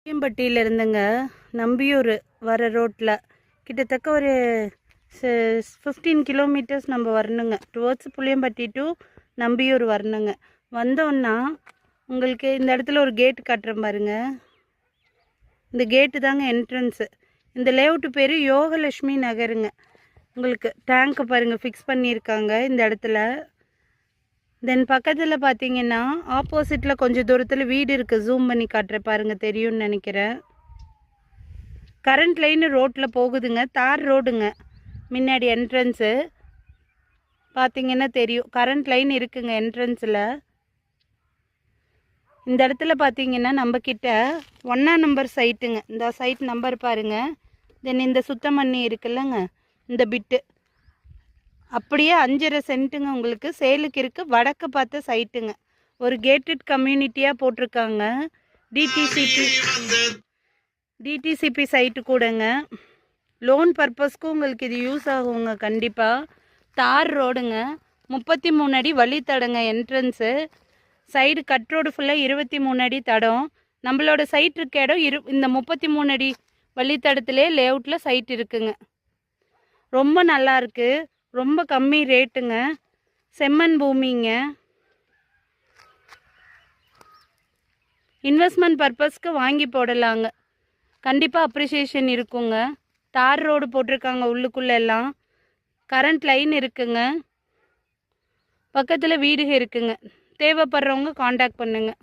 புளியம்பட்டியில் இருந்துங்க நம்பியூர் வர ரோட்டில் கிட்டத்தட்ட ஒரு 15 கிலோமீட்டர்ஸ் நம்ம வரணுங்க. டுவர்ட்ஸ் புளியம்பட்டி டு நம்பியூர் வரணுங்க. வந்தோன்னா உங்களுக்கு இந்த இடத்துல ஒரு கேட்டு காட்டுறேன் பாருங்க. இந்த கேட்டு தாங்க என்ட்ரன்ஸு. இந்த லேஅவுட்டு பேர் யோகலட்சுமி நகருங்க. உங்களுக்கு டேங்க்கு பாருங்கள் ஃபிக்ஸ் பண்ணியிருக்காங்க இந்த இடத்துல. தென் பக்கத்தில் பார்த்தீங்கன்னா ஆப்போசிட்டில் கொஞ்சம் தூரத்தில் வீடு இருக்குது. ஜூம் பண்ணி காட்டுறேன் பாருங்கள், தெரியும்னு நினைக்கிறேன். கரண்ட் லைன் ரோட்டில் போகுதுங்க. தார் ரோடுங்க. முன்னாடி என்ட்ரன்ஸு பார்த்தீங்கன்னா தெரியும். கரண்ட் லைன் இருக்குங்க என்ட்ரன்ஸில். இந்த இடத்துல பார்த்தீங்கன்னா நம்மக்கிட்ட 1ஆம் நம்பர் சைட்டுங்க. இந்த சைட் நம்பர் பாருங்கள். தென் இந்த சுத்தமண்ணி இருக்குல்லங்க, இந்த பிட்டு அப்படியே 5.5 சென்ட்டுங்க உங்களுக்கு சேலுக்கு இருக்குது. வடக்கு பார்த்த சைட்டுங்க. ஒரு கேட்டட் கம்யூனிட்டியாக போட்டிருக்காங்க. டிடிசிபி சைட்டு கூடங்க. லோன் பர்பஸ்க்கும் உங்களுக்கு இது யூஸ் ஆகுங்க கண்டிப்பாக. தார் ரோடுங்க. 33 அடி வழி தடங்க என்ட்ரன்ஸு. சைடு கட் ரோடு ஃபுல்லாக 23 அடி தடம். நம்மளோட சைட் இருக்க இடம் இந்த 33 அடி வழித்தடத்துலேயே லேஅவுட்டில் சைட் இருக்குங்க. ரொம்ப நல்லாயிருக்கு. ரொம்ப கம்மி ரேட்டுங்க. செம்மண் பூமிங்க. இன்வெஸ்ட்மெண்ட் பர்பஸ்க்கு வாங்கி போடலாங்க. கண்டிப்பாக அப்ரிசியேஷன் இருக்குங்க. தார் ரோடு போட்டிருக்காங்க உள்ளுக்குள்ளே எல்லாம். கரண்ட் லைன் இருக்குங்க. பக்கத்தில் வீடுக இருக்குங்க. தேவைப்படுறவங்க காண்டாக்ட் பண்ணுங்கள்.